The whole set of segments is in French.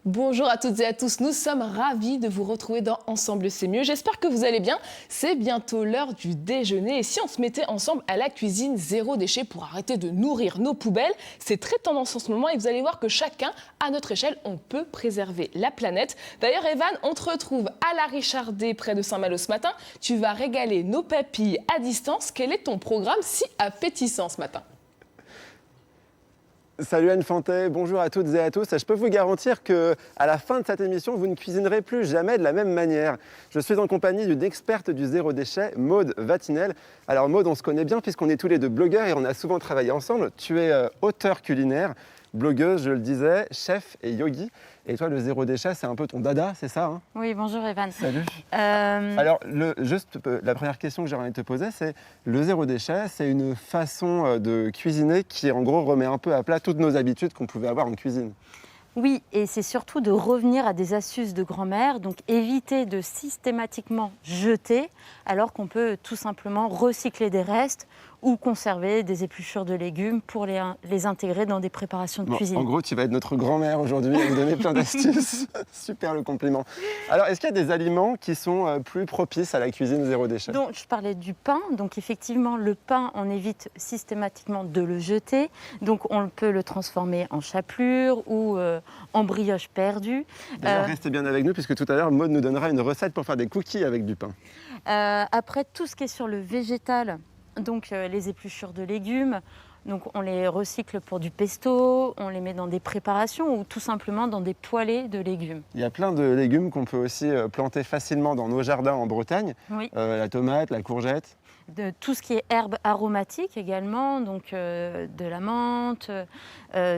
Bonjour à toutes et à tous, nous sommes ravis de vous retrouver dans Ensemble c'est mieux. J'espère que vous allez bien. C'est bientôt l'heure du déjeuner et si on se mettait ensemble à la cuisine zéro déchet pour arrêter de nourrir nos poubelles, c'est très tendance en ce moment et vous allez voir que chacun, à notre échelle, on peut préserver la planète. D'ailleurs Evan, on te retrouve à la Richardée près de Saint-Malo ce matin. Tu vas régaler nos papilles à distance. Quel est ton programme si appétissant ce matin ? Salut Anne Fantet, bonjour à toutes et à tous. Je peux vous garantir qu'à la fin de cette émission, vous ne cuisinerez plus jamais de la même manière. Je suis en compagnie d'une experte du zéro déchet, Maude Vatinel. Alors Maude, on se connaît bien puisqu'on est tous les deux blogueurs et on a souvent travaillé ensemble. Tu es auteure culinaire, blogueuse, je le disais, chef et yogi. Et toi, le zéro déchet, c'est un peu ton dada, c'est ça hein? Oui, bonjour Evan. Salut. Alors, la première question que j'ai envie de te poser, c'est le zéro déchet, c'est une façon de cuisiner qui, en gros, remet un peu à plat toutes nos habitudes qu'on pouvait avoir en cuisine. Oui, et c'est surtout de revenir à des astuces de grand-mère, donc éviter de systématiquement jeter, alors qu'on peut tout simplement recycler des restes ou conserver des épluchures de légumes pour les intégrer dans des préparations de cuisine. En gros, tu vas être notre grand-mère aujourd'hui et nous donner plein d'astuces. Super le compliment. Alors, est-ce qu'il y a des aliments qui sont plus propices à la cuisine zéro déchet? Donc, je parlais du pain. Donc, effectivement, le pain, on évite systématiquement de le jeter. Donc, on peut le transformer en chapelure ou en brioche perdue. D'ailleurs, restez bien avec nous puisque tout à l'heure, Maude nous donnera une recette pour faire des cookies avec du pain. Après, tout ce qui est sur le végétal, donc les épluchures de légumes, donc on les recycle pour du pesto, on les met dans des préparations ou tout simplement dans des poêlées de légumes. Il y a plein de légumes qu'on peut aussi planter facilement dans nos jardins en Bretagne. Oui. La tomate, la courgette. De tout ce qui est herbes aromatiques également, donc de la menthe,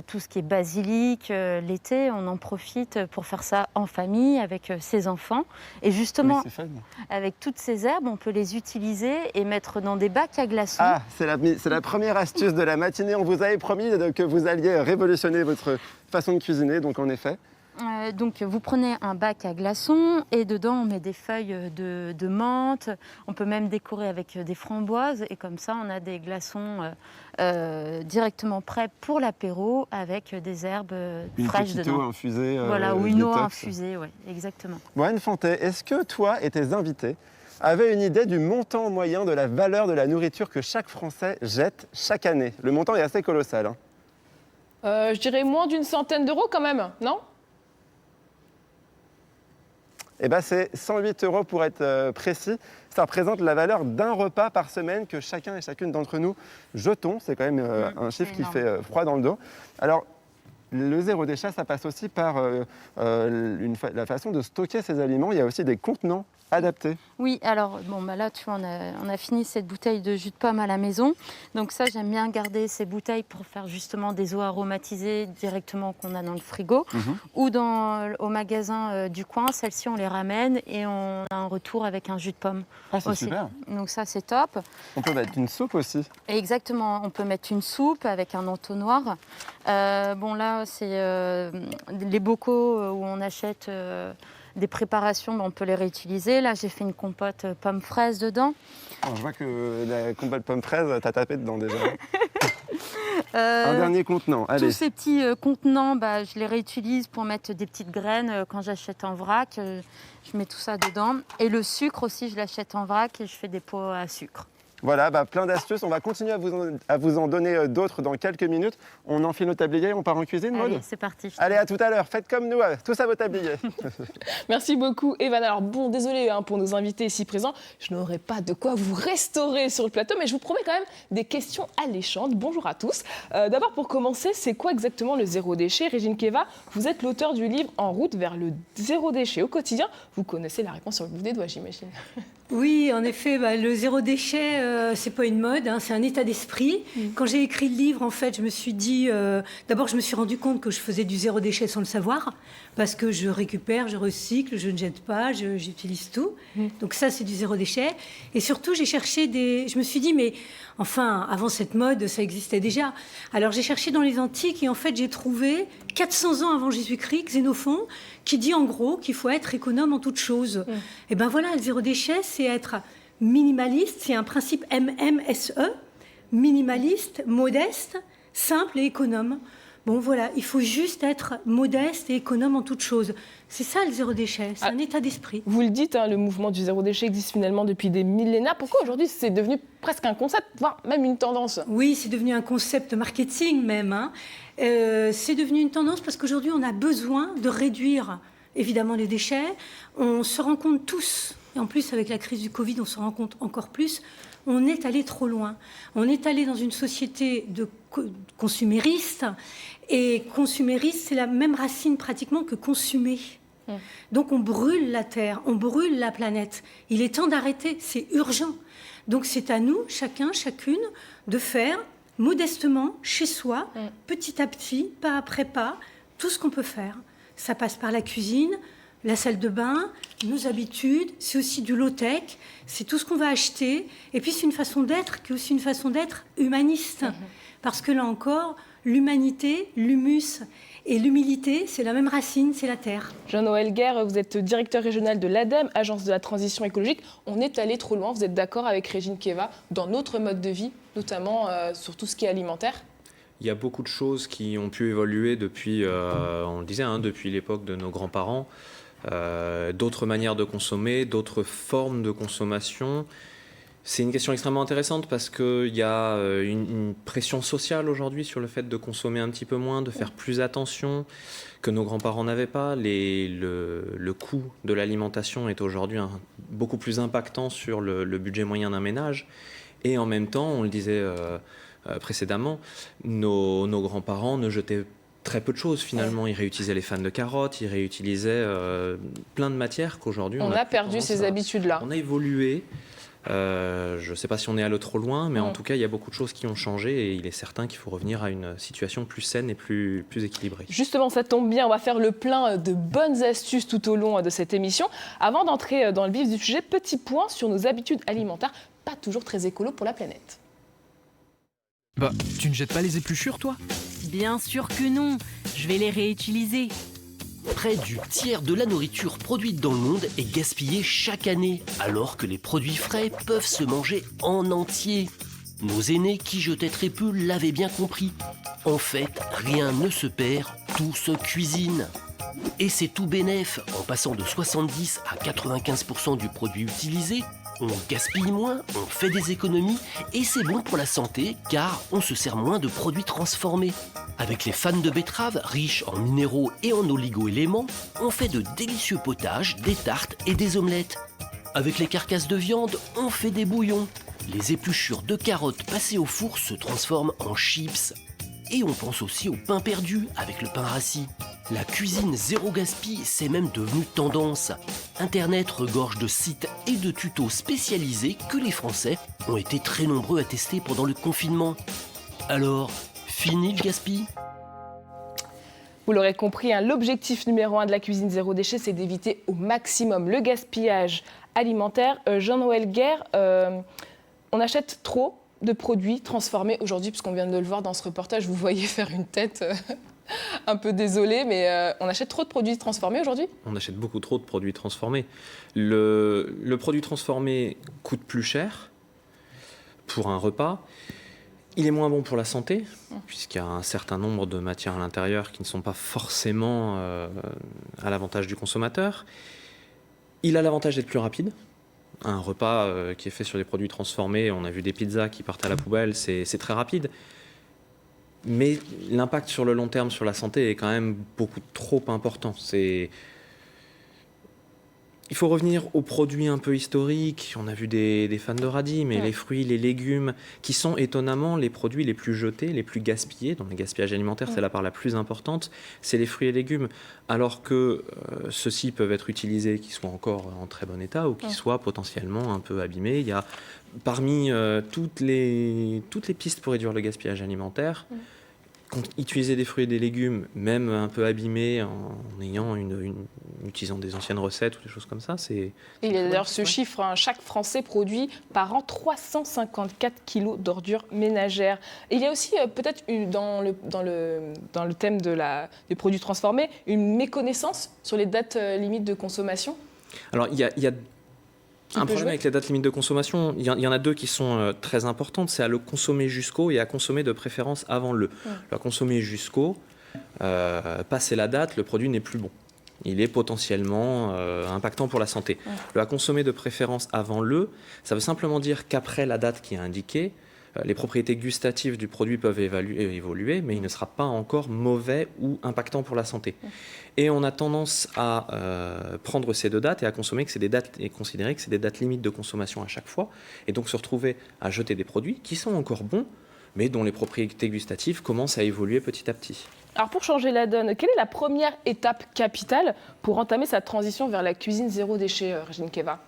tout ce qui est basilic. L'été, on en profite pour faire ça en famille avec ses enfants. Et justement, Oui, c'est fun. avec toutes ces herbes, on peut les utiliser et mettre dans des bacs à glaçons. Ah, c'est la première astuce de la matinée. On vous avait promis que vous alliez révolutionner votre façon de cuisiner, donc en effet. Donc vous prenez un bac à glaçons et dedans on met des feuilles de menthe. On peut même décorer avec des framboises et comme ça on a des glaçons directement prêts pour l'apéro avec des herbes fraîches dedans. Une eau infusée. Voilà, ou une eau détox. infusée, oui, exactement. Bon, Anne Fantet, est-ce que toi et tes invités avaient une idée du montant moyen de la valeur de la nourriture que chaque Français jette chaque année? Le montant est assez colossal. Hein. Je dirais moins d'une centaine d'euros quand même, non ? Eh ben, c'est 108 € pour être précis. Ça représente la valeur d'un repas par semaine que chacun et chacune d'entre nous jetons. C'est quand même un chiffre qui fait froid dans le dos. Alors, le zéro déchet, ça passe aussi par la façon de stocker ces aliments. Il y a aussi des contenants adaptés. Oui, alors bon, là, tu vois, on a fini cette bouteille de jus de pomme à la maison. Donc ça, j'aime bien garder ces bouteilles pour faire justement des eaux aromatisées directement qu'on a dans le frigo. Ou au magasin du coin, celles-ci, on les ramène et on a un retour avec un jus de pomme. Ah, c'est aussi. super. Donc ça, c'est top. On peut mettre une soupe aussi. Exactement, on peut mettre une soupe avec un entonnoir. Bon, là, c'est les bocaux où on achète des préparations, on peut les réutiliser. Là, j'ai fait une compote pomme-fraise dedans. Alors, je vois que la compote pomme-fraise, t'as tapé dedans déjà. Un dernier contenant, allez. Tous ces petits contenants, je les réutilise pour mettre des petites graines quand j'achète en vrac. Je mets tout ça dedans. Et le sucre aussi, je l'achète en vrac et je fais des pots à sucre. Voilà, plein d'astuces. On va continuer à vous en donner d'autres dans quelques minutes. On enfile nos tabliers, on part en cuisine, Maude ? Allez, c'est parti. Allez, à tout à l'heure. Faites comme nous, tous à vos tabliers. Merci beaucoup, Evan. Alors bon, désolé pour nos invités ici présents. Je n'aurai pas de quoi vous restaurer sur le plateau, mais je vous promets quand même des questions alléchantes. Bonjour à tous. D'abord, pour commencer, c'est quoi exactement le zéro déchet? Régine Keva, vous êtes l'auteur du livre En route vers le zéro déchet au quotidien. Vous connaissez la réponse sur le bout des doigts, j'imagine. Oui, en effet, le zéro déchet, c'est pas une mode, hein, c'est un état d'esprit. Quand j'ai écrit le livre, en fait, je me suis dit... D'abord, je me suis rendu compte que je faisais du zéro déchet sans le savoir, parce que je récupère, je recycle, je ne jette pas, j'utilise tout. Donc ça, c'est du zéro déchet. Et surtout, j'ai cherché des... Je me suis dit, mais enfin, avant cette mode, ça existait déjà. Alors, j'ai cherché dans les antiques et en fait, j'ai trouvé, 400 ans avant Jésus-Christ, Xénophon, qui dit en gros qu'il faut être économe en toutes choses. Et ben voilà, le zéro déchet, c'est être minimaliste, c'est un principe MMSE, minimaliste, modeste, simple et économe. Bon voilà, il faut juste être modeste et économe en toutes choses. C'est ça le zéro déchet, c'est un état d'esprit. Vous le dites, le mouvement du zéro déchet existe finalement depuis des millénaires. Pourquoi aujourd'hui c'est devenu presque un concept, voire même une tendance? Oui, c'est devenu un concept marketing même. C'est devenu une tendance parce qu'aujourd'hui on a besoin de réduire évidemment les déchets. On se rend compte tous, et en plus avec la crise du Covid on se rend compte encore plus, on est allé trop loin. On est allé dans une société de consumériste, et consumériste, c'est la même racine pratiquement que consumer. Donc on brûle la Terre, on brûle la planète. Il est temps d'arrêter, c'est urgent. Donc c'est à nous, chacun, chacune, de faire modestement, chez soi, petit à petit, pas après pas, tout ce qu'on peut faire. Ça passe par la cuisine, la salle de bain, nos habitudes, c'est aussi du low-tech, c'est tout ce qu'on va acheter. Et puis c'est une façon d'être qui est aussi une façon d'être humaniste. Parce que là encore, l'humanité, l'humus et l'humilité, c'est la même racine, c'est la terre. Jean-Noël Guerre, vous êtes directeur régional de l'ADEME, Agence de la transition écologique. On est allé trop loin, vous êtes d'accord avec Régine Keva, dans notre mode de vie, notamment sur tout ce qui est alimentaire? Il y a beaucoup de choses qui ont pu évoluer depuis, on le disait, depuis l'époque de nos grands-parents. D'autres manières de consommer, d'autres formes de consommation. C'est une question extrêmement intéressante parce qu'il y a une pression sociale aujourd'hui sur le fait de consommer un petit peu moins, de faire plus attention, que nos grands-parents n'avaient pas. Le coût de l'alimentation est aujourd'hui beaucoup plus impactant sur le budget moyen d'un ménage. Et en même temps, on le disait précédemment, nos grands-parents ne jetaient très peu de choses finalement. Ils réutilisaient les fans de carottes, ils réutilisaient plein de matières qu'aujourd'hui on a perdu ces habitudes-là. On a évolué. Je ne sais pas si on est allé trop loin, mais en tout cas, il y a beaucoup de choses qui ont changé et il est certain qu'il faut revenir à une situation plus saine et plus équilibrée. Justement, ça tombe bien, on va faire le plein de bonnes astuces tout au long de cette émission. Avant d'entrer dans le vif du sujet, petit point sur nos habitudes alimentaires, pas toujours très écolo pour la planète. Bah, tu ne jettes pas les épluchures, toi ? Bien sûr que non, je vais les réutiliser. Près du tiers de la nourriture produite dans le monde est gaspillée chaque année, alors que les produits frais peuvent se manger en entier. Nos aînés, qui jetaient très peu, l'avaient bien compris. En fait, rien ne se perd, tout se cuisine. Et c'est tout bénef, en passant de 70 à 95% du produit utilisé, on gaspille moins, on fait des économies et c'est bon pour la santé car on se sert moins de produits transformés. Avec les fans de betterave riches en minéraux et en oligo-éléments, on fait de délicieux potages, des tartes et des omelettes. Avec les carcasses de viande, on fait des bouillons. Les épluchures de carottes passées au four se transforment en chips. Et on pense aussi au pain perdu avec le pain rassis. La cuisine zéro gaspille, c'est même devenu tendance. Internet regorge de sites et de tutos spécialisés que les Français ont été très nombreux à tester pendant le confinement. Alors, fini le gaspille ? Vous l'aurez compris, l'objectif numéro 1 de la cuisine zéro déchet, c'est d'éviter au maximum le gaspillage alimentaire. Jean-Noël Guerre, on achète trop de produits transformés aujourd'hui, puisqu'on vient de le voir dans ce reportage, vous voyez faire une tête un peu désolée, mais on achète trop de produits transformés aujourd'hui ? On achète beaucoup trop de produits transformés. Le produit transformé coûte plus cher pour un repas. Il est moins bon pour la santé, puisqu'il y a un certain nombre de matières à l'intérieur qui ne sont pas forcément à l'avantage du consommateur. Il a l'avantage d'être plus rapide. Un repas qui est fait sur des produits transformés, on a vu des pizzas qui partent à la poubelle, c'est très rapide. Mais l'impact sur le long terme sur la santé est quand même beaucoup trop important. Il faut revenir aux produits un peu historiques. On a vu des fans de radis, mais les fruits, les légumes, qui sont étonnamment les produits les plus jetés, les plus gaspillés. Dans le gaspillage alimentaire, c'est la part la plus importante. C'est les fruits et légumes. Alors que ceux-ci peuvent être utilisés, qu'ils soient encore en très bon état ou qu'ils soient potentiellement un peu abîmés. Il y a parmi toutes les pistes pour réduire le gaspillage alimentaire, utiliser des fruits et des légumes, même un peu abîmés, utilisant des anciennes recettes ou des choses comme ça, c'est... Et il y a d'ailleurs ce chiffre, hein, chaque Français produit par an 354 kilos d'ordures ménagères. Et il y a aussi peut-être dans le thème des produits transformés, une méconnaissance sur les dates limites de consommation. Alors il y a un problème avec les dates limites de consommation. Il y en a deux qui sont très importantes. C'est à le consommer jusqu'au et à consommer de préférence avant le. À consommer jusqu'au, passer la date, le produit n'est plus bon. Il est potentiellement impactant pour la santé. Le à consommer de préférence avant le, ça veut simplement dire qu'après la date qui est indiquée, les propriétés gustatives du produit peuvent évoluer, mais il ne sera pas encore mauvais ou impactant pour la santé. Et on a tendance à prendre ces deux dates et à consommer que c'est des dates et considérer que c'est des dates limites de consommation à chaque fois, et donc se retrouver à jeter des produits qui sont encore bons, mais dont les propriétés gustatives commencent à évoluer petit à petit. Alors pour changer la donne, quelle est la première étape capitale pour entamer sa transition vers la cuisine zéro déchet, Régine Keva ?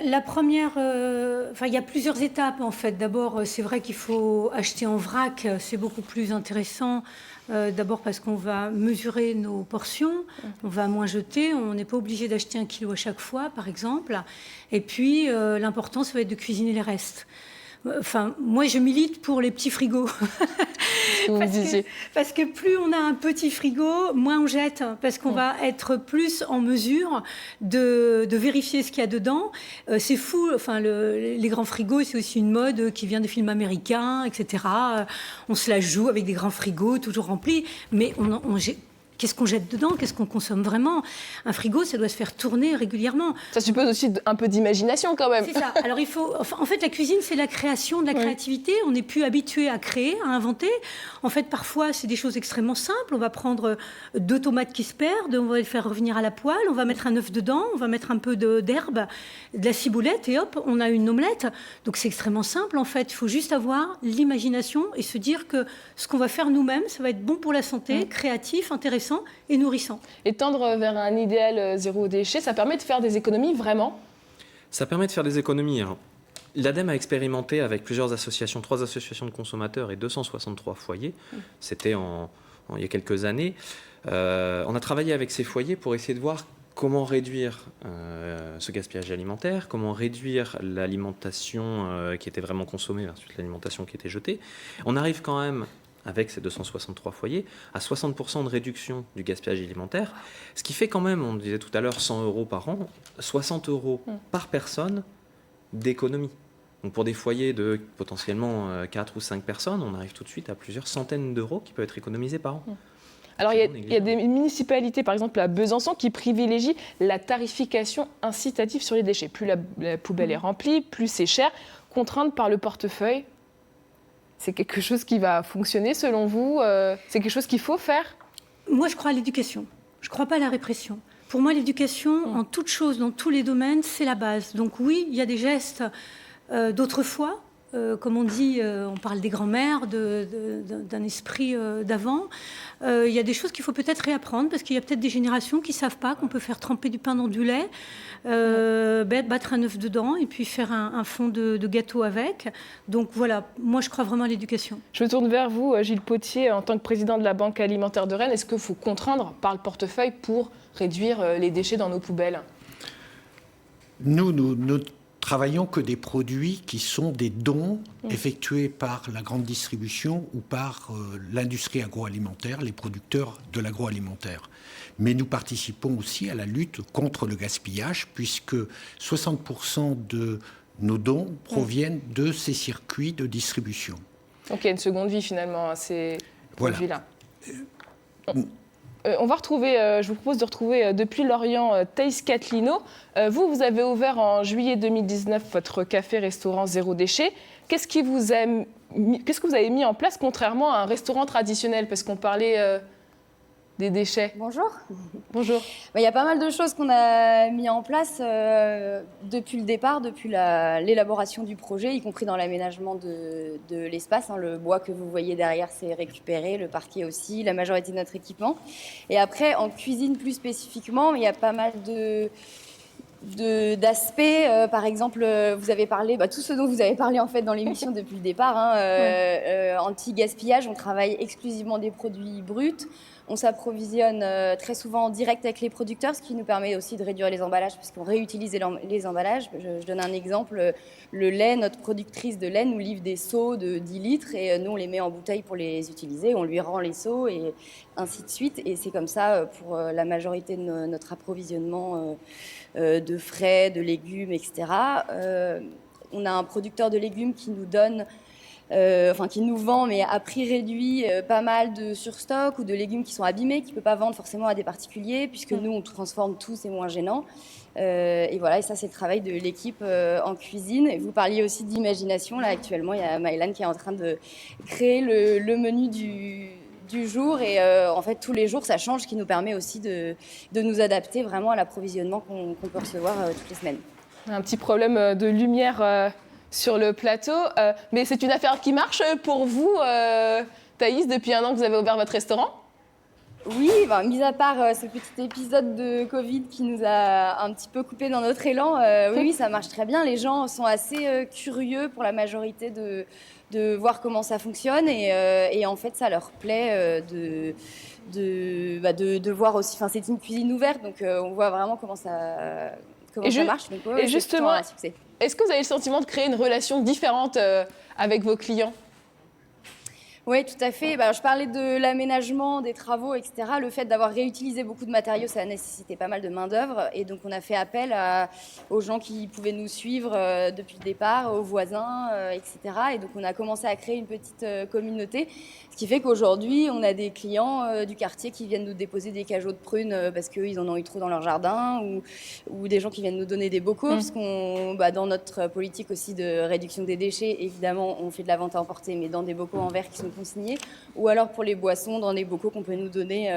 La première, il y a plusieurs étapes en fait. D'abord, c'est vrai qu'il faut acheter en vrac, c'est beaucoup plus intéressant. D'abord parce qu'on va mesurer nos portions, on va moins jeter, on n'est pas obligé d'acheter 1 kilo à chaque fois, par exemple. Et puis, l'important, ça va être de cuisiner les restes. Enfin, moi, je milite pour les petits frigos. Parce que plus on a un petit frigo, moins on jette. Parce qu'on va être plus en mesure de vérifier ce qu'il y a dedans. C'est fou. Enfin, les grands frigos, c'est aussi une mode qui vient des films américains, etc. On se la joue avec des grands frigos, toujours remplis. Mais qu'est-ce qu'on jette dedans? Qu'est-ce qu'on consomme vraiment? Un frigo, ça doit se faire tourner régulièrement. Ça suppose aussi un peu d'imagination quand même. C'est ça. Alors il faut... En fait, la cuisine, c'est la création, de la créativité. On n'est plus habitué à créer, à inventer. En fait, parfois, c'est des choses extrêmement simples. On va prendre 2 tomates qui se perdent, on va les faire revenir à la poêle, on va mettre un œuf dedans, on va mettre un peu d'herbe, de la ciboulette, et hop, on a une omelette. Donc c'est extrêmement simple, en fait. Il faut juste avoir l'imagination et se dire que ce qu'on va faire nous-mêmes, ça va être bon pour la santé, créatif, intéressant et nourrissant. Et tendre vers un idéal zéro déchet, ça permet de faire des économies vraiment? Ça permet de faire des économies. L'ADEME a expérimenté avec plusieurs associations, 3 associations de consommateurs et 263 foyers. C'était il y a quelques années. On a travaillé avec ces foyers pour essayer de voir comment réduire ce gaspillage alimentaire, comment réduire l'alimentation qui était vraiment consommée versus l'alimentation qui était jetée. On arrive quand même, avec ces 263 foyers, à 60% de réduction du gaspillage alimentaire, ce qui fait quand même, on disait tout à l'heure, 100 € par an, 60 € par personne d'économie. Donc pour des foyers de potentiellement 4 ou 5 personnes, on arrive tout de suite à plusieurs centaines d'euros qui peuvent être économisés par an. Alors, il y a des municipalités, par exemple à Besançon, qui privilégient la tarification incitative sur les déchets. Plus la poubelle est remplie, plus c'est cher. Contrainte par le portefeuille, c'est quelque chose qui va fonctionner selon vous? C'est quelque chose qu'il faut faire? Moi, je crois à l'éducation. Je ne crois pas à la répression. Pour moi, l'éducation, en toute chose, dans tous les domaines, c'est la base. Donc oui, il y a des gestes d'autrefois. Comme on dit, on parle des grands-mères, d'un esprit d'avant. Il y a des choses qu'il faut peut-être réapprendre parce qu'il y a peut-être des générations qui ne savent pas qu'on peut faire tremper du pain dans du lait, battre un œuf dedans et puis faire un fond de gâteau avec. Donc voilà, moi je crois vraiment à l'éducation. Je me tourne vers vous, Gilles Potier, en tant que président de la Banque alimentaire de Rennes. Est-ce qu'il faut contraindre par le portefeuille pour réduire les déchets dans nos poubelles? Nous travaillons que des produits qui sont des dons effectués par la grande distribution ou par l'industrie agroalimentaire, les producteurs de l'agroalimentaire. Mais nous participons aussi à la lutte contre le gaspillage puisque 60% de nos dons proviennent de ces circuits de distribution. Donc il y a une seconde vie finalement à ces produits-là. On va retrouver, je vous propose de retrouver depuis Lorient Thaïs Catlino. Vous avez ouvert en juillet 2019 votre café-restaurant Zéro Déchet. Qu'est-ce que vous avez mis en place contrairement à un restaurant traditionnel? Parce qu'on parlait des déchets. Bonjour. Bonjour. Il y a pas mal de choses qu'on a mis en place depuis le départ, depuis l'élaboration du projet, y compris dans l'aménagement de l'espace. Le bois que vous voyez derrière, c'est récupéré, le parquet aussi, la majorité de notre équipement. Et après, en cuisine plus spécifiquement, il y a pas mal de d'aspects. Par exemple, vous avez parlé, tout ce dont vous avez parlé en fait dans l'émission depuis le départ, anti-gaspillage, on travaille exclusivement des produits bruts. On s'approvisionne très souvent en direct avec les producteurs, ce qui nous permet aussi de réduire les emballages, puisqu'on réutilise les emballages. Je donne un exemple. Le lait, notre productrice de lait nous livre des seaux de 10 litres et nous, on les met en bouteille pour les utiliser. On lui rend les seaux et ainsi de suite. Et c'est comme ça pour la majorité de notre approvisionnement de frais, de légumes, etc. On a un producteur de légumes qui nous donne... qui nous vend, mais à prix réduit, pas mal de surstock ou de légumes qui sont abîmés, qu'il ne peut pas vendre forcément à des particuliers, puisque nous, on transforme tout, c'est moins gênant. Et voilà, et ça, c'est le travail de l'équipe en cuisine. Et vous parliez aussi d'imagination. Là, actuellement, il y a Maëlan qui est en train de créer le menu du jour. Et en fait, tous les jours, ça change, ce qui nous permet aussi de nous adapter vraiment à l'approvisionnement qu'on peut recevoir toutes les semaines. Un petit problème de lumière sur le plateau, mais c'est une affaire qui marche pour vous, Thaïs, depuis 1 an que vous avez ouvert votre restaurant? Oui, mis à part ce petit épisode de Covid qui nous a un petit peu coupé dans notre élan, oui, ça marche très bien. Les gens sont assez curieux pour la majorité de voir comment ça fonctionne et en fait, ça leur plaît de voir aussi. Enfin, c'est une cuisine ouverte, donc on voit vraiment comment ça marche. Donc, et justement, un succès. Est-ce que vous avez le sentiment de créer une relation différente avec vos clients? Oui, tout à fait. Je parlais de l'aménagement, des travaux, etc. Le fait d'avoir réutilisé beaucoup de matériaux, ça a nécessité pas mal de main-d'œuvre. Et donc, on a fait appel aux gens qui pouvaient nous suivre depuis le départ, aux voisins, etc. Et donc, on a commencé à créer une petite communauté. Ce qui fait qu'aujourd'hui, on a des clients du quartier qui viennent nous déposer des cajots de prunes parce qu'ils en ont eu trop dans leur jardin ou des gens qui viennent nous donner des bocaux. Parce qu'on, dans notre politique aussi de réduction des déchets, évidemment, on fait de la vente à emporter, mais dans des bocaux en verre qui sont consignés. Ou alors pour les boissons, dans des bocaux qu'on peut nous donner,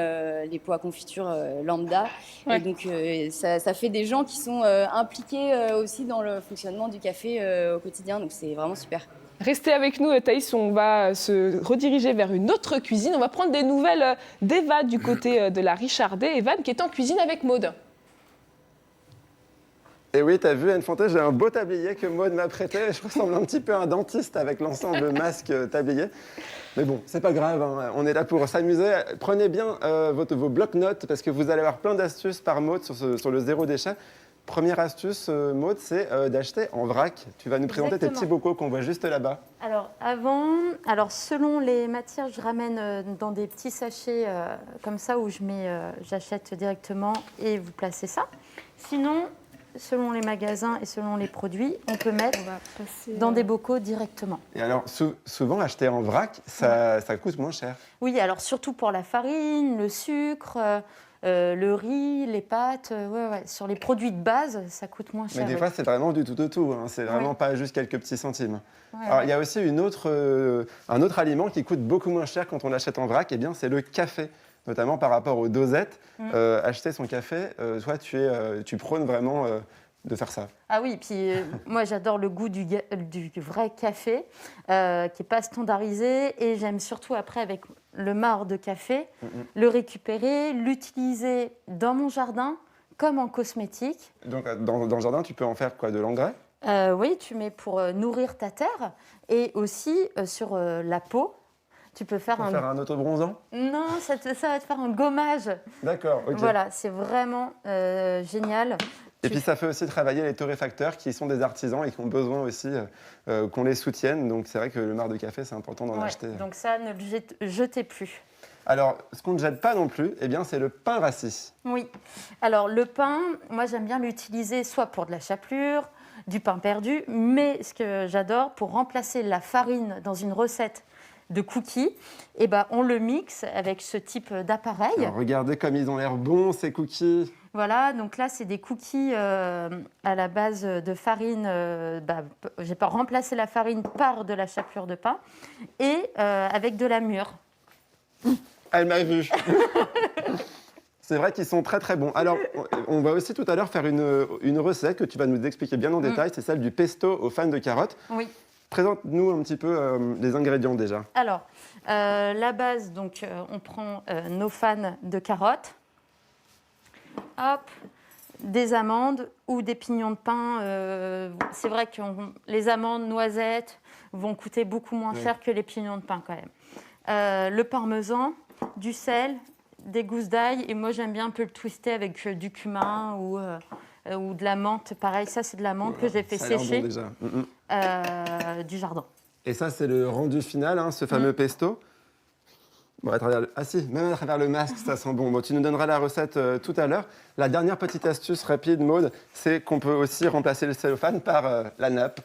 les pots à confiture lambda. Ouais. Et donc, ça fait des gens qui sont impliqués aussi dans le fonctionnement du café au quotidien. Donc, c'est vraiment super. Restez avec nous, Thaïs, on va se rediriger vers une autre cuisine. On va prendre des nouvelles d'Eva du côté de la Richardet. Evan qui est en cuisine avec Maude. Et oui, t'as vu, Anne Fontaine, j'ai un beau tablier que Maude m'a prêté. Je ressemble un petit peu à un dentiste avec l'ensemble masque tablier. Mais bon, c'est pas grave, hein. On est là pour s'amuser. Prenez bien vos blocs-notes parce que vous allez avoir plein d'astuces par Maude sur le zéro déchet. Première astuce, Maude, c'est d'acheter en vrac. Tu vas nous présenter tes petits bocaux qu'on voit juste là-bas. Alors selon les matières, je ramène dans des petits sachets comme ça où j'achète directement et vous placez ça. Sinon, selon les magasins et selon les produits, on peut mettre dans des bocaux directement. Et alors, souvent, acheter en vrac, ça coûte moins cher. Oui, alors surtout pour la farine, le sucre... le riz, les pâtes, sur les produits de base, ça coûte moins cher. Mais des fois, c'est vraiment du tout au tout. Hein. C'est vraiment pas juste quelques petits centimes. Alors, il y a aussi un autre aliment qui coûte beaucoup moins cher quand on l'achète en vrac, c'est le café, notamment par rapport aux dosettes. Acheter son café, toi, tu prônes vraiment de faire ça. Ah oui, puis moi, j'adore le goût du vrai café, qui n'est pas standardisé. Et j'aime surtout, après, avec le marc de café, le récupérer, l'utiliser dans mon jardin comme en cosmétique. Donc, dans le jardin, tu peux en faire quoi, de l'engrais? Oui, tu mets pour nourrir ta terre et aussi sur la peau. Tu peux faire un autobronzant? Non, ça va te faire un gommage. D'accord, ok. Voilà, c'est vraiment génial. Et puis ça fait aussi travailler les torréfacteurs qui sont des artisans et qui ont besoin aussi qu'on les soutienne. Donc c'est vrai que le marc de café, c'est important d'en acheter. Donc ça, ne le jetez plus. Alors, ce qu'on ne jette pas non plus, c'est le pain rassis. Oui. Alors le pain, moi j'aime bien l'utiliser soit pour de la chapelure, du pain perdu, mais ce que j'adore, pour remplacer la farine dans une recette de cookies, on le mixe avec ce type d'appareil. Alors, regardez comme ils ont l'air bons, ces cookies. Voilà, donc là, c'est des cookies à la base de farine. J'ai pas remplacé la farine par de la chapelure de pain et avec de la mûre. Elle m'a vu. C'est vrai qu'ils sont très très bons. Alors, on va aussi tout à l'heure faire une recette que tu vas nous expliquer bien en détail. C'est celle du pesto aux fans de carottes. Oui. Présente-nous un petit peu les ingrédients déjà. Alors, la base, donc, on prend nos fans de carottes. Hop, des amandes ou des pignons de pain. C'est vrai que les amandes, noisettes vont coûter beaucoup moins cher que les pignons de pain quand même. Le parmesan, du sel, des gousses d'ail, et moi j'aime bien un peu le twister avec du cumin ou de la menthe. Pareil, ça c'est de la menthe que j'ai fait sécher bon du jardin. Et ça, c'est le rendu final, hein, ce fameux pesto. Bon, même à travers le masque, ça sent bon. Bon, tu nous donneras la recette tout à l'heure. La dernière petite astuce rapide, Maud, c'est qu'on peut aussi remplacer le cellophane par la nappe.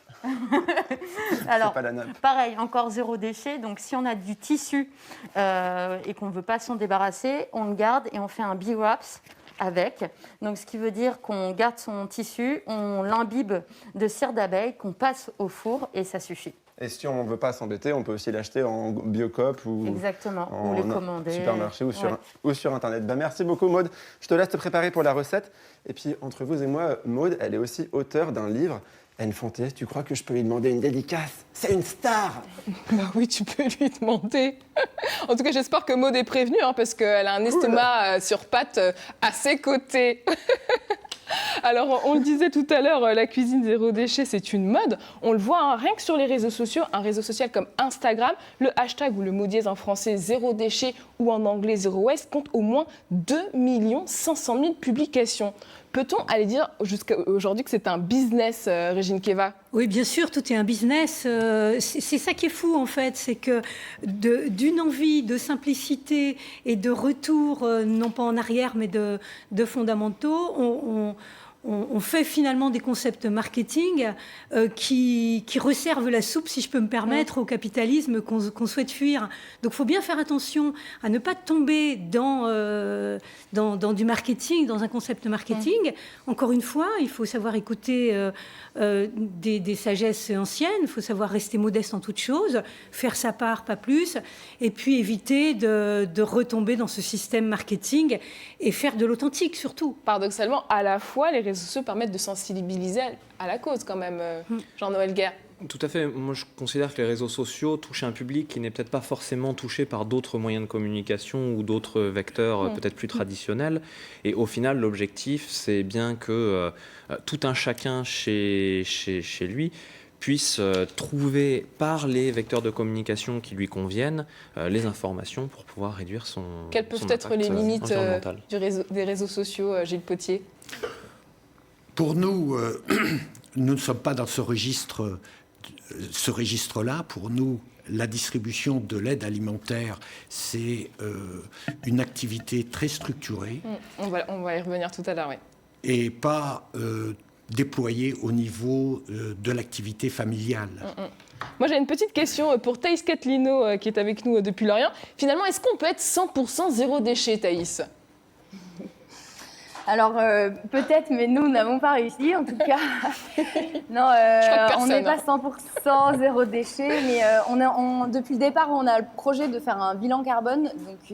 Alors, pas la nappe. pareil, encore 0 déchet. Donc, si on a du tissu et qu'on ne veut pas s'en débarrasser, on le garde et on fait un bee-wraps avec. Donc, ce qui veut dire qu'on garde son tissu, on l'imbibe de cire d'abeille, qu'on passe au four et ça suffit. Et si on ne veut pas s'embêter, on peut aussi l'acheter en Biocoop ou ou les commander. Supermarché ou sur Internet. Ben, merci beaucoup, Maud. Je te laisse te préparer pour la recette. Et puis, entre vous et moi, Maud, elle est aussi auteure d'un livre. Anne Fonté, tu crois que je peux lui demander une dédicace? C'est une star! Bah oui, tu peux lui demander. En tout cas, j'espère que Maud est prévenue, hein, parce qu'elle a un estomac sur pattes à ses côtés. Alors, on le disait tout à l'heure, la cuisine zéro déchet, c'est une mode. On le voit hein, rien que sur les réseaux sociaux, un réseau social comme Instagram, le hashtag ou le mot dièse en français zéro déchet ou en anglais zéro waste compte au moins 2 500 000 publications. Peut-on aller dire jusqu'à aujourd'hui que c'est un business, Régine Keva? Oui, bien sûr, tout est un business. C'est ça qui est fou, en fait. C'est que d'une envie de simplicité et de retour, non pas en arrière, mais de fondamentaux, on fait finalement des concepts marketing qui resservent la soupe, si je peux me permettre, au capitalisme qu'on souhaite fuir. Donc il faut bien faire attention à ne pas tomber dans du marketing, dans un concept marketing. Encore une fois, il faut savoir écouter des sagesses anciennes, il faut savoir rester modeste en toute chose, faire sa part, pas plus, et puis éviter de retomber dans ce système marketing et faire de l'authentique surtout. Paradoxalement, à la fois, les réseaux sociaux permettent de sensibiliser à la cause quand même, Jean-Noël Guerre. Tout à fait. Moi, je considère que les réseaux sociaux touchent un public qui n'est peut-être pas forcément touché par d'autres moyens de communication ou d'autres vecteurs peut-être plus traditionnels. Et au final, l'objectif, c'est bien que tout un chacun chez lui puisse trouver par les vecteurs de communication qui lui conviennent les informations pour pouvoir réduire son Quelles peuvent être les limites des réseaux sociaux, Gilles Potier? Pour nous, nous ne sommes pas dans ce registre-là. Pour nous, la distribution de l'aide alimentaire, c'est une activité très structurée. On va y revenir tout à l'heure, oui. Et pas déployée au niveau de l'activité familiale. Moi, j'ai une petite question pour Thaïs Catlino, qui est avec nous depuis Lorient. Finalement, est-ce qu'on peut être 100% zéro déchet, Thaïs? Alors, peut-être, mais nous n'avons pas réussi, en tout cas. Non, on n'est pas 100% zéro déchet, mais depuis le départ, on a le projet de faire un bilan carbone. Donc,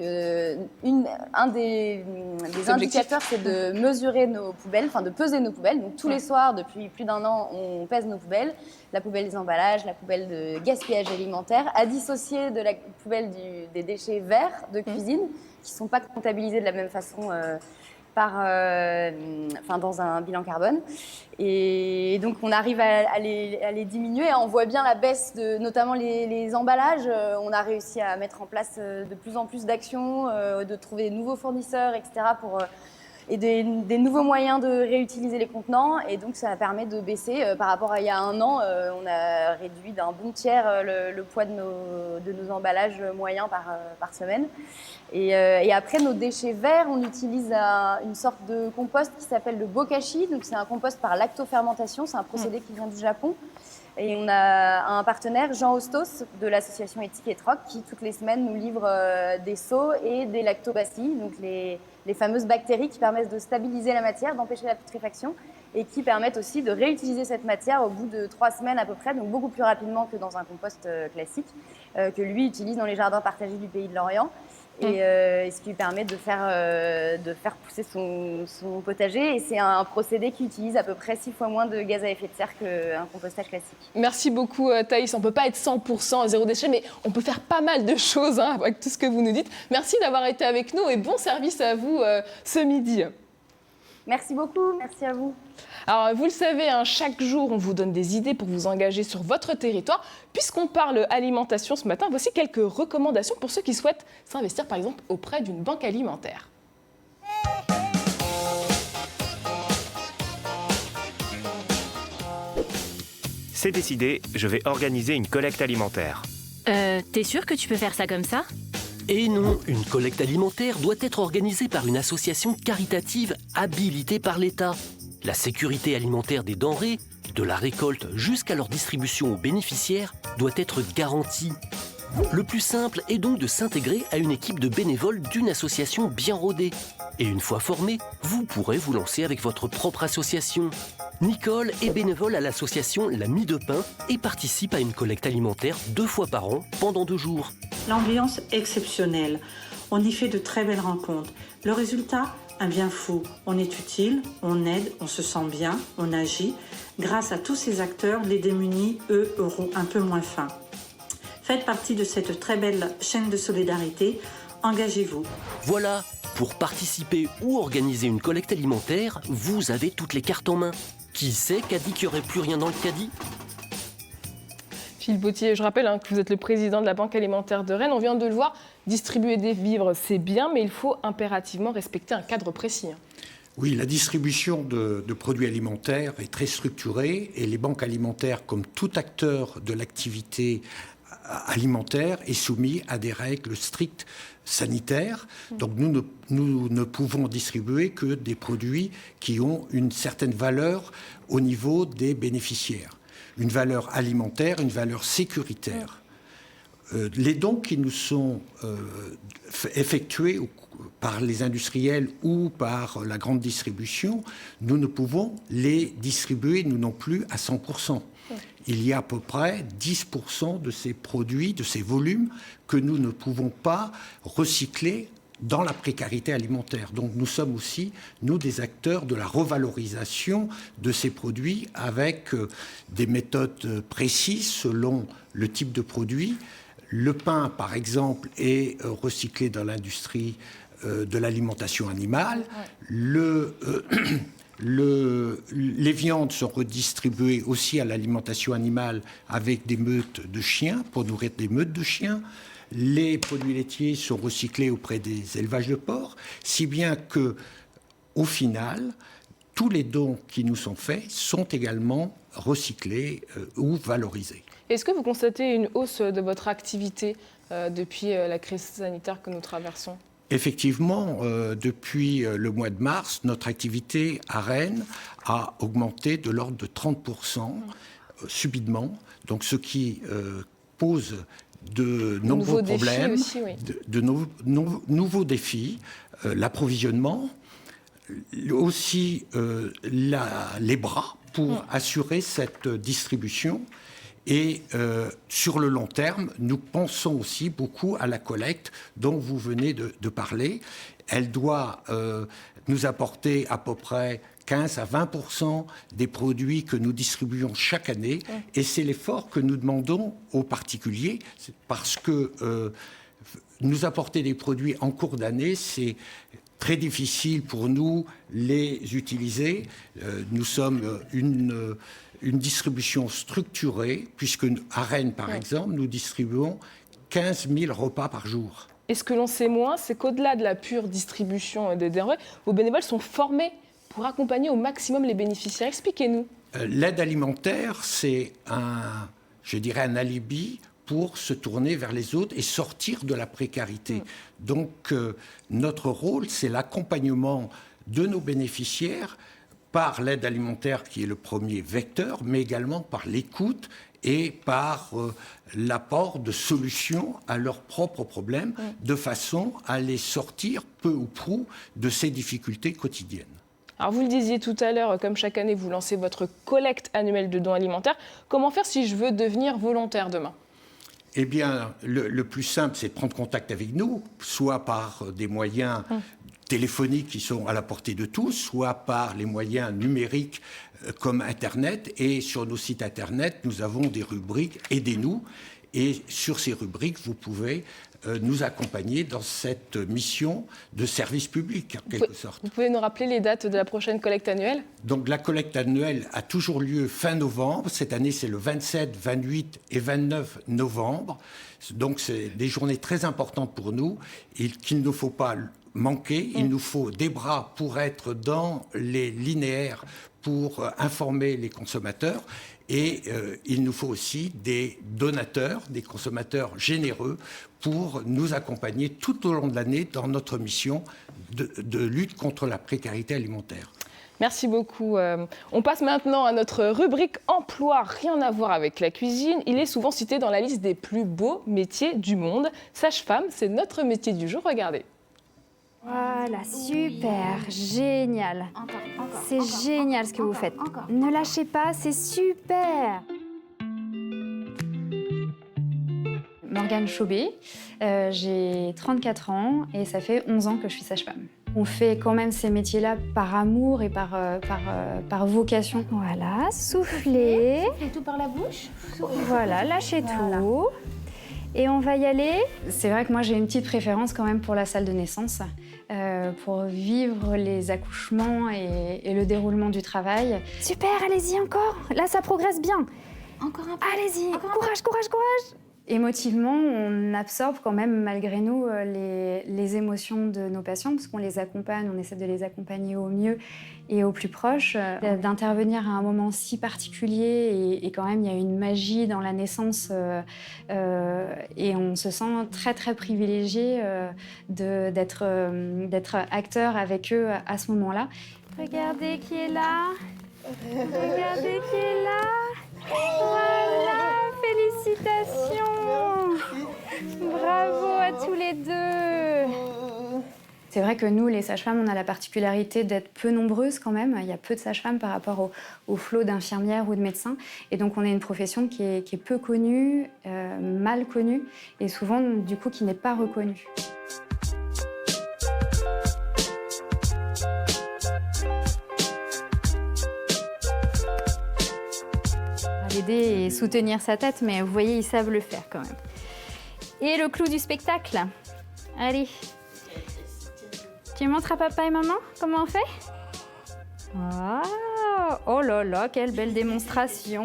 un des indicateurs, c'est de mesurer nos poubelles, enfin de peser nos poubelles. Donc, tous les soirs, depuis plus d'1 an, on pèse nos poubelles. La poubelle des emballages, la poubelle de gaspillage alimentaire, à dissocier de la poubelle des déchets verts de cuisine, qui ne sont pas comptabilisés de la même façon dans un bilan carbone. Et donc, on arrive à les diminuer. On voit bien la baisse de notamment les emballages. On a réussi à mettre en place de plus en plus d'actions, de trouver de nouveaux fournisseurs, etc. Et des nouveaux moyens de réutiliser les contenants. Et donc, ça permet de baisser. Par rapport à il y a 1 an, on a réduit d'un bon tiers le poids de nos emballages moyens par semaine. Et après, nos déchets verts, on utilise une sorte de compost qui s'appelle le bokashi. Donc, c'est un compost par lactofermentation. C'est un procédé qui vient du Japon. Et on a un partenaire, Jean Hostos, de l'association Éthique et Troc, qui, toutes les semaines, nous livre des seaux et des lactobacilles, donc les fameuses bactéries qui permettent de stabiliser la matière, d'empêcher la putréfaction, et qui permettent aussi de réutiliser cette matière au bout de 3 semaines à peu près, donc beaucoup plus rapidement que dans un compost classique, que lui utilise dans les jardins partagés du pays de Lorient. Et ce qui lui permet de faire pousser son potager. Et c'est un procédé qui utilise à peu près 6 fois moins de gaz à effet de serre qu'un compostage classique. Merci beaucoup, Thaïs. On ne peut pas être 100% zéro déchet, mais on peut faire pas mal de choses avec tout ce que vous nous dites. Merci d'avoir été avec nous et bon service à vous ce midi. Merci beaucoup, merci à vous. Alors, vous le savez, chaque jour, on vous donne des idées pour vous engager sur votre territoire. Puisqu'on parle alimentation ce matin, voici quelques recommandations pour ceux qui souhaitent s'investir, par exemple, auprès d'une banque alimentaire. C'est décidé, je vais organiser une collecte alimentaire. T'es sûr que tu peux faire ça comme ça? Et non, une collecte alimentaire doit être organisée par une association caritative habilitée par l'État. La sécurité alimentaire des denrées, de la récolte jusqu'à leur distribution aux bénéficiaires, doit être garantie. Le plus simple est donc de s'intégrer à une équipe de bénévoles d'une association bien rodée. Et une fois formé, vous pourrez vous lancer avec votre propre association. Nicole est bénévole à l'association La Mie de Pain et participe à une collecte alimentaire 2 fois par an pendant 2 jours. L'ambiance exceptionnelle. On y fait de très belles rencontres. Le résultat, un bien fou. On est utile, on aide, on se sent bien, on agit. Grâce à tous ces acteurs, les démunis, eux, auront un peu moins faim. Faites partie de cette très belle chaîne de solidarité. Engagez-vous. Voilà, pour participer ou organiser une collecte alimentaire, vous avez toutes les cartes en main. Qui c'est qui a dit qu'il n'y aurait plus rien dans le caddie ? Philippe Bautier, je rappelle que vous êtes le président de la Banque alimentaire de Rennes. On vient de le voir, distribuer des vivres, c'est bien, mais il faut impérativement respecter un cadre précis. Oui, la distribution de produits alimentaires est très structurée et les banques alimentaires, comme tout acteur de l'activité alimentaire, est soumis à des règles strictes sanitaires. Donc nous ne pouvons distribuer que des produits qui ont une certaine valeur au niveau des bénéficiaires. Une valeur alimentaire, une valeur sécuritaire. Les dons qui nous sont effectués par les industriels ou par la grande distribution, nous ne pouvons les distribuer, nous non plus, à 100%. Il y a à peu près 10% de ces produits, de ces volumes, que nous ne pouvons pas recycler dans la précarité alimentaire. Donc nous sommes aussi, nous, des acteurs de la revalorisation de ces produits avec des méthodes précises selon le type de produit. Le pain, par exemple, est recyclé dans l'industrie de l'alimentation animale. Les viandes sont redistribuées aussi à l'alimentation animale avec des meutes de chiens, pour nourrir des meutes de chiens. Les produits laitiers sont recyclés auprès des élevages de porcs, si bien que, au final, tous les dons qui nous sont faits sont également recyclés ou valorisés. Est-ce que vous constatez une hausse de votre activité depuis la crise sanitaire que nous traversons ? Effectivement, depuis le mois de mars, notre activité à Rennes a augmenté de l'ordre de 30% subitement, donc ce qui pose de nombreux problèmes, aussi, oui. de nouveaux défis, l'approvisionnement, aussi les bras pour assurer cette distribution. Et sur le long terme, nous pensons aussi beaucoup à la collecte dont vous venez de parler. Elle doit nous apporter à peu près 15 à 20% des produits que nous distribuons chaque année. Et c'est l'effort que nous demandons aux particuliers, parce que nous apporter des produits en cours d'année, c'est très difficile pour nous les utiliser. Nous sommes une distribution structurée, puisque à Rennes, par exemple, nous distribuons 15 000 repas par jour. Et ce que l'on sait moins, c'est qu'au-delà de la pure distribution des denrées, vos bénévoles sont formés pour accompagner au maximum les bénéficiaires. Expliquez-nous. L'aide alimentaire, c'est un alibi pour se tourner vers les autres et sortir de la précarité. Donc, notre rôle, c'est l'accompagnement de nos bénéficiaires par l'aide alimentaire qui est le premier vecteur, mais également par l'écoute et par l'apport de solutions à leurs propres problèmes, de façon à les sortir peu ou prou de ces difficultés quotidiennes. Alors vous le disiez tout à l'heure, comme chaque année, vous lancez votre collecte annuelle de dons alimentaires. Comment faire si je veux devenir volontaire demain ? Eh bien, le plus simple, c'est de prendre contact avec nous, soit par des moyens téléphoniques qui sont à la portée de tous, soit par les moyens numériques comme Internet. Et sur nos sites Internet, nous avons des rubriques « Aidez-nous ». Et sur ces rubriques, vous pouvez nous accompagner dans cette mission de service public, en quelque sorte. Vous pouvez nous rappeler les dates de la prochaine collecte annuelle ? Donc la collecte annuelle a toujours lieu fin novembre. Cette année, c'est le 27, 28 et 29 novembre. Donc c'est des journées très importantes pour nous et qu'il ne faut pas manquer. Il nous faut des bras pour être dans les linéaires, pour informer les consommateurs. Et il nous faut aussi des donateurs, des consommateurs généreux pour nous accompagner tout au long de l'année dans notre mission de lutte contre la précarité alimentaire. Merci beaucoup. On passe maintenant à notre rubrique emploi, rien à voir avec la cuisine. Il est souvent cité dans la liste des plus beaux métiers du monde. Sage-femme, c'est notre métier du jour, regardez. Voilà, super, génial. C'est génial ce que vous faites. Ne lâchez pas, c'est super. Morgane Chaubet, j'ai 34 ans et ça fait 11 ans que je suis sage-femme. On fait quand même ces métiers-là par amour et par vocation. Voilà, soufflez. Soufflez tout par la bouche. Voilà, lâchez tout. Et on va y aller. C'est vrai que moi, j'ai une petite préférence quand même pour la salle de naissance, pour vivre les accouchements et le déroulement du travail. Super, allez-y encore. Là, ça progresse bien. Encore un peu. Allez-y, courage, courage, courage. Émotivement, on absorbe quand même, malgré nous, les émotions de nos patients, parce qu'on les accompagne, on essaie de les accompagner au mieux et au plus proche. D'intervenir à un moment si particulier, et quand même, il y a une magie dans la naissance, et on se sent très, très privilégié d'être acteur avec eux à ce moment-là. Regardez qui est là. Regardez qui est là. Voilà, félicitations. Bravo à tous les deux. C'est vrai que nous, les sages-femmes, on a la particularité d'être peu nombreuses quand même. Il y a peu de sages-femmes par rapport au flot d'infirmières ou de médecins. Et donc, on est une profession qui est peu connue, mal connue, et souvent, du coup, qui n'est pas reconnue. Aider et soutenir sa tête, mais vous voyez, ils savent le faire quand même. Et le clou du spectacle. Allez. Tu montres à papa et maman comment on fait ? Oh là là, quelle belle démonstration!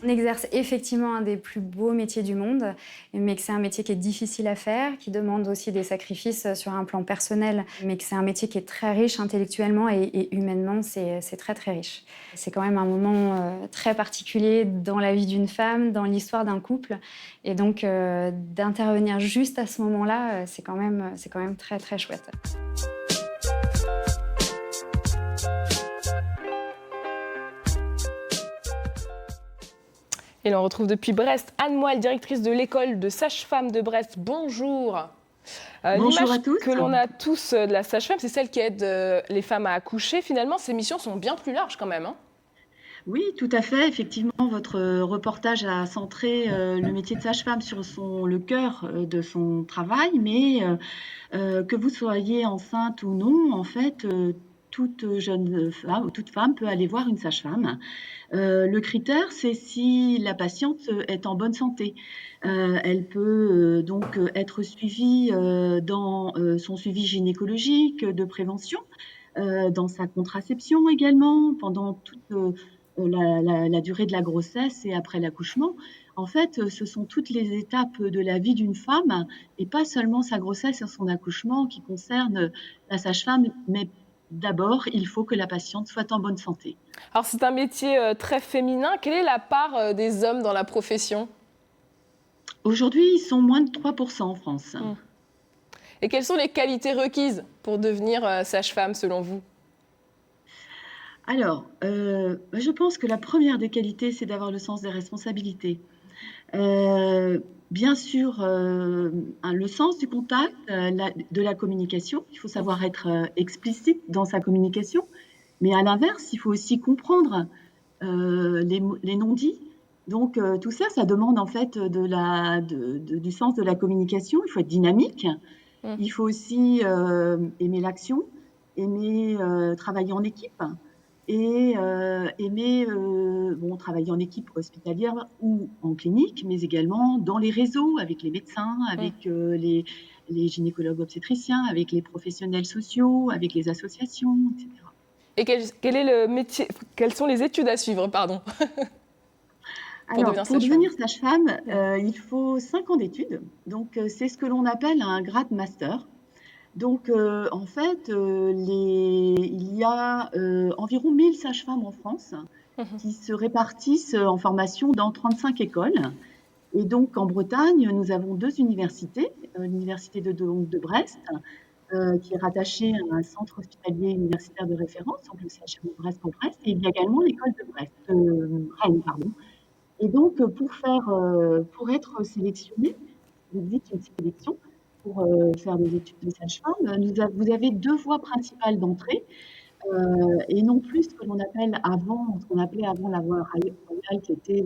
On exerce effectivement un des plus beaux métiers du monde, mais que c'est un métier qui est difficile à faire, qui demande aussi des sacrifices sur un plan personnel, mais que c'est un métier qui est très riche intellectuellement et humainement, c'est très très riche. C'est quand même un moment très particulier dans la vie d'une femme, dans l'histoire d'un couple, et donc d'intervenir juste à ce moment-là, c'est quand même très très chouette. Et l'on retrouve depuis Brest Anne Moelle, directrice de l'école de sage-femme de Brest. Bonjour. Bonjour à tous. Que l'on a tous de la sage-femme, c'est celle qui aide les femmes à accoucher. Finalement, ces missions sont bien plus larges quand même. Oui, tout à fait. Effectivement, votre reportage a centré le métier de sage-femme sur le cœur de son travail, mais que vous soyez enceinte ou non, en fait, toute jeune femme ou toute femme peut aller voir une sage-femme. Le critère, c'est si la patiente est en bonne santé. Elle peut donc être suivie dans son suivi gynécologique, de prévention, dans sa contraception également, pendant toute la durée de la grossesse et après l'accouchement. En fait, ce sont toutes les étapes de la vie d'une femme et pas seulement sa grossesse et son accouchement qui concernent la sage-femme, mais d'abord, il faut que la patiente soit en bonne santé. Alors, c'est un métier très féminin. Quelle est la part des hommes dans la profession ? Aujourd'hui, ils sont moins de 3% en France. Et quelles sont les qualités requises pour devenir sage-femme, selon vous ? Alors, je pense que la première des qualités, c'est d'avoir le sens des responsabilités. Bien sûr, le sens du contact, de la communication. Il faut savoir être explicite dans sa communication. Mais à l'inverse, il faut aussi comprendre les non-dits. Donc, tout ça, ça demande en fait du sens de la communication. Il faut être dynamique. Il faut aussi aimer l'action, aimer travailler en équipe. et aimer travailler en équipe hospitalière ou en clinique, mais également dans les réseaux avec les médecins, avec les gynécologues obstétriciens, avec les professionnels sociaux, avec les associations, etc. Et quel est le métier, quelles sont les études à suivre, pardon? Alors, pour devenir sage-femme, il faut 5 ans d'études. Donc, c'est ce que l'on appelle un grade master. Donc, en fait, il y a environ 1000 sages-femmes en France qui se répartissent en formation dans 35 écoles. Et donc, en Bretagne, nous avons 2 universités. L'université de Brest, qui est rattachée à un centre hospitalier universitaire de référence, donc le CHU de Brest en Brest. Et il y a également l'école de Rennes, pardon. Et donc, pour être sélectionné, il existe une sélection pour faire des études de sage-femme. Vous avez 2 voies principales d'entrée, et non plus ce que l'on appelle avant, ce qu'on appelait avant la voie royale, qui était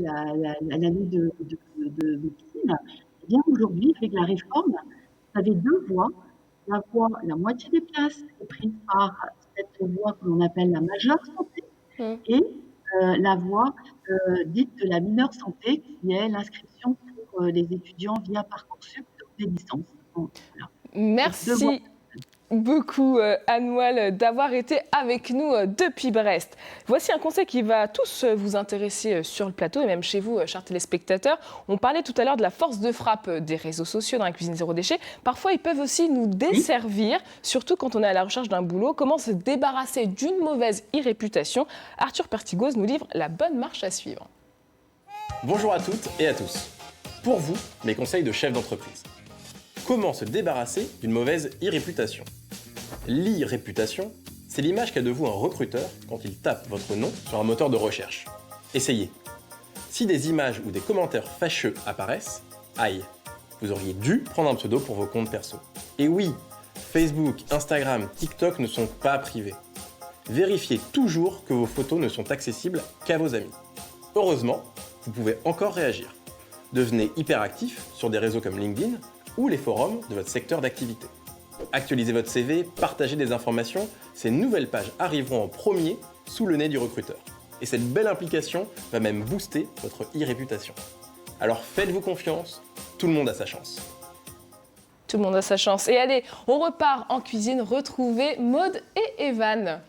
l'année de médecine. Eh bien, aujourd'hui, avec la réforme, vous avez 2 voies. La moitié des places est prise par cette voie que l'on appelle la majeure santé, et la voie dite de la mineure santé, qui est l'inscription pour les étudiants via Parcoursup sur des licences. Voilà. Merci beaucoup, Anne-Wall, d'avoir été avec nous depuis Brest. Voici un conseil qui va tous vous intéresser sur le plateau et même chez vous, chers téléspectateurs. On parlait tout à l'heure de la force de frappe des réseaux sociaux dans la cuisine zéro déchet. Parfois, ils peuvent aussi nous desservir, surtout quand on est à la recherche d'un boulot. Comment se débarrasser d'une mauvaise e-réputation? Arthur Pertigose nous livre la bonne marche à suivre. Bonjour à toutes et à tous. Pour vous, mes conseils de chef d'entreprise. Comment se débarrasser d'une mauvaise e-réputation? L'e-réputation, c'est l'image qu'a de vous un recruteur quand il tape votre nom sur un moteur de recherche. Essayez. Si des images ou des commentaires fâcheux apparaissent, aïe, vous auriez dû prendre un pseudo pour vos comptes perso. Et oui, Facebook, Instagram, TikTok ne sont pas privés. Vérifiez toujours que vos photos ne sont accessibles qu'à vos amis. Heureusement, vous pouvez encore réagir. Devenez hyperactif sur des réseaux comme LinkedIn ou les forums de votre secteur d'activité. Actualisez votre CV, partagez des informations, ces nouvelles pages arriveront en premier sous le nez du recruteur. Et cette belle implication va même booster votre e-réputation. Alors faites-vous confiance, tout le monde a sa chance. Tout le monde a sa chance. Et allez, on repart en cuisine retrouver Maude et Evan.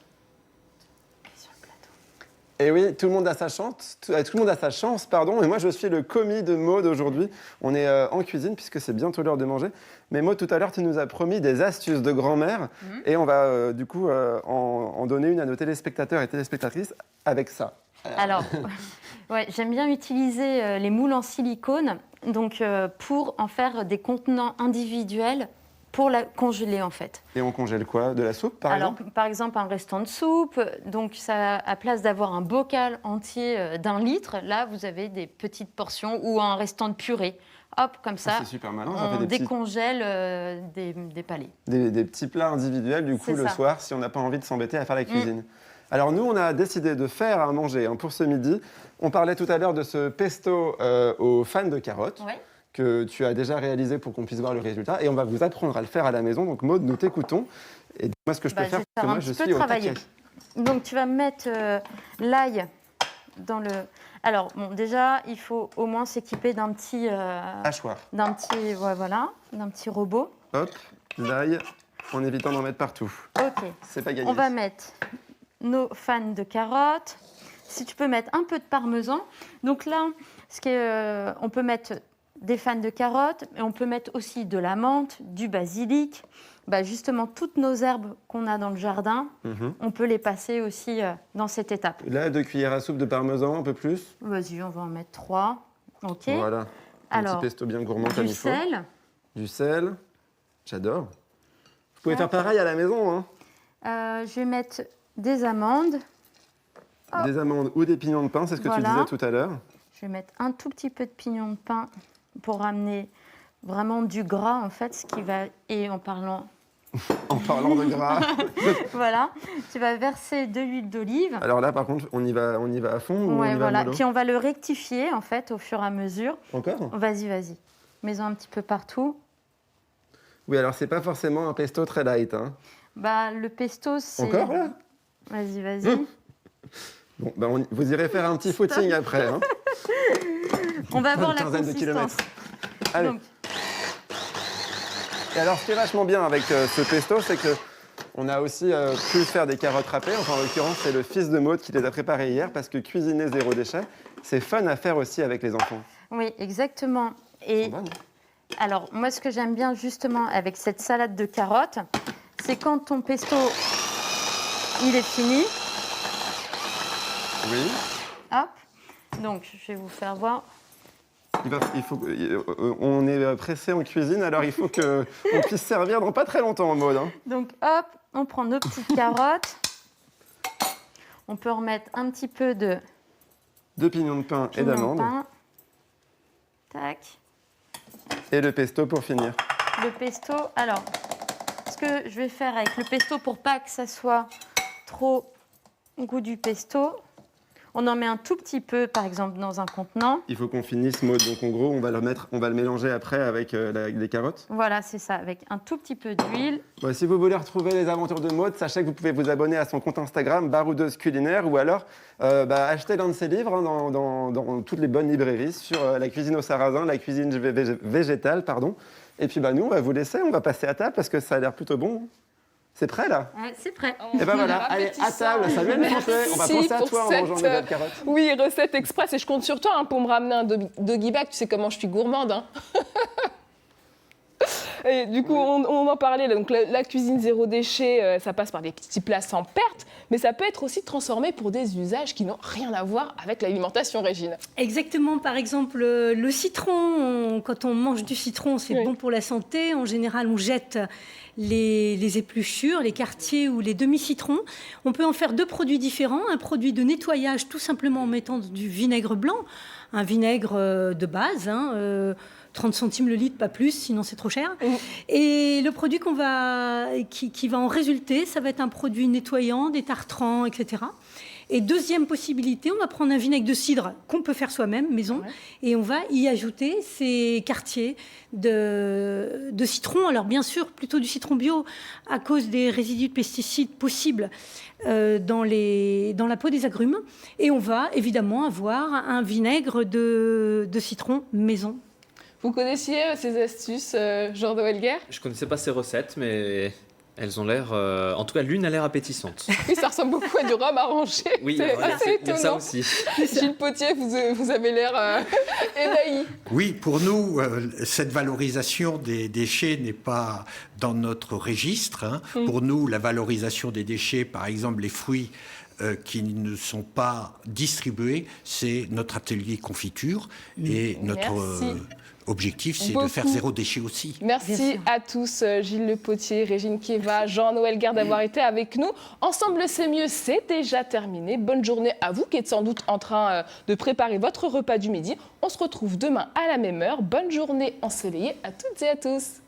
Et oui, tout le monde a sa chance, pardon. Et moi, je suis le commis de Maude aujourd'hui. On est en cuisine puisque c'est bientôt l'heure de manger. Mais Maude, tout à l'heure, tu nous as promis des astuces de grand-mère. Et on va du coup en donner une à nos téléspectateurs et téléspectatrices avec ça. Alors, ouais, j'aime bien utiliser les moules en silicone donc, pour en faire des contenants individuels pour la congeler en fait. Et on congèle quoi? De la soupe par exemple? Par exemple un restant de soupe, donc ça, à place d'avoir un bocal entier d'1 litre, là vous avez des petites portions ou un restant de purée. Hop, comme ça, c'est super malin, on décongèle des palets. Des petits plats individuels du coup le soir si on n'a pas envie de s'embêter à faire la cuisine. Alors nous on a décidé de faire à manger pour ce midi. On parlait tout à l'heure de ce pesto aux fans de carottes. Ouais. Que tu as déjà réalisé pour qu'on puisse voir le résultat. Et on va vous apprendre à le faire à la maison. Donc Maude, nous t'écoutons. Et dis-moi ce que je peux faire, parce que moi je suis au taquet. Donc tu vas mettre l'ail dans le... Alors bon, déjà, il faut au moins s'équiper d'un petit... hachoir. D'un petit robot. Hop, l'ail, en évitant d'en mettre partout. Ok. C'est pas gagné. On va mettre nos fans de carottes. Si tu peux mettre un peu de parmesan. Donc là, on peut mettre des fans de carottes, mais on peut mettre aussi de la menthe, du basilic, justement toutes nos herbes qu'on a dans le jardin, on peut les passer aussi dans cette étape. Là, 2 cuillères à soupe de parmesan, un peu plus. Vas-y, on va en mettre 3. Ok. Voilà, un petit pesto bien gourmand comme il faut. Du sel, j'adore. Vous pouvez faire pareil à la maison. Hein. Je vais mettre des amandes. Des amandes ou des pignons de pain, c'est ce que tu disais tout à l'heure. Je vais mettre un tout petit peu de pignons de pain pour ramener vraiment du gras, en fait, ce qui va... Et en parlant... En parlant de gras. Voilà. Tu vas verser de l'huile d'olive. Alors là, par contre, on y va à fond ou on y va mollo? Puis on va le rectifier, en fait, au fur et à mesure. Encore? Vas-y. Mets-en un petit peu partout. Oui, alors c'est pas forcément un pesto très light. Hein. Le pesto, c'est... Encore là? Vas-y. Bon, ben vous irez faire un petit footing après. Hein. On va voir la quinzaine de consistance. kilomètres. Allez. Donc. Et alors, ce qui est vachement bien avec ce pesto, c'est que on a aussi pu faire des carottes râpées. Enfin, en l'occurrence, c'est le fils de Maud qui les a préparées hier parce que cuisiner zéro déchet, c'est fun à faire aussi avec les enfants. Oui, exactement. Et alors, moi, ce que j'aime bien justement avec cette salade de carottes, c'est quand ton pesto, il est fini. Oui. Hop. Donc, je vais vous faire voir. On est pressé en cuisine, alors il faut qu'on puisse servir dans pas très longtemps, Maud. Hein. Donc, hop, on prend nos petites carottes. On peut remettre un petit peu de pignons de pain et d'amandes. Tac. Et le pesto pour finir. Le pesto, alors, ce que je vais faire avec le pesto pour pas que ça soit trop au goût du pesto, on en met un tout petit peu, par exemple, dans un contenant. Il faut qu'on finisse, Maud. Donc en gros, on va le mélanger après avec les carottes. Voilà, c'est ça, avec un tout petit peu d'huile. Bon, si vous voulez retrouver les aventures de Maud, sachez que vous pouvez vous abonner à son compte Instagram, Baroudeuse Culinaire, ou alors acheter l'un de ses livres hein, dans toutes les bonnes librairies sur la cuisine au sarrasin, la cuisine végétale, pardon. Et puis nous, on va vous laisser, on va passer à table parce que ça a l'air plutôt bon. C'est prêt là? C'est prêt. Et ben voilà, allez, à table, salut les Français, on va penser à toi en mangeant des belles carottes. Oui, recette express, et je compte sur toi hein, pour me ramener un doggy bag, tu sais comment je suis gourmande. Hein. Et du coup, on en parlait, donc la cuisine zéro déchet, ça passe par des petits plats sans perte, mais ça peut être aussi transformé pour des usages qui n'ont rien à voir avec l'alimentation, Régine. Exactement, par exemple, le citron, quand on mange du citron, c'est bon pour la santé. En général, on jette les épluchures, les quartiers ou les demi-citrons. On peut en faire deux produits différents. Un produit de nettoyage, tout simplement en mettant du vinaigre blanc, un vinaigre de base, 30 centimes le litre, pas plus, sinon c'est trop cher. Et le produit qui va en résulter, ça va être un produit nettoyant, détartrant, etc. Et deuxième possibilité, on va prendre un vinaigre de cidre qu'on peut faire soi-même, maison, et on va y ajouter ces quartiers de citron. Alors bien sûr, plutôt du citron bio, à cause des résidus de pesticides possibles dans la peau des agrumes. Et on va évidemment avoir un vinaigre de citron maison. Vous connaissiez ces astuces, Jean de Welguer? Je connaissais pas ces recettes, mais elles ont l'air... en tout cas, l'une a l'air appétissante. Oui, ça ressemble beaucoup à du rhum arrangé. Oui, c'est assez étonnant. il y a ça aussi. Gilles Potier, vous avez l'air ébahi. Oui, pour nous, cette valorisation des déchets n'est pas dans notre registre. Hein. Pour nous, la valorisation des déchets, par exemple les fruits, qui ne sont pas distribués, c'est notre atelier confiture et notre objectif, c'est de faire zéro déchet aussi. Merci à tous, Gilles Le Potier, Régine Kieva, Jean-Noël Guerre d'avoir été avec nous. Ensemble, c'est mieux, c'est déjà terminé. Bonne journée à vous qui êtes sans doute en train de préparer votre repas du midi. On se retrouve demain à la même heure. Bonne journée ensoleillée à toutes et à tous.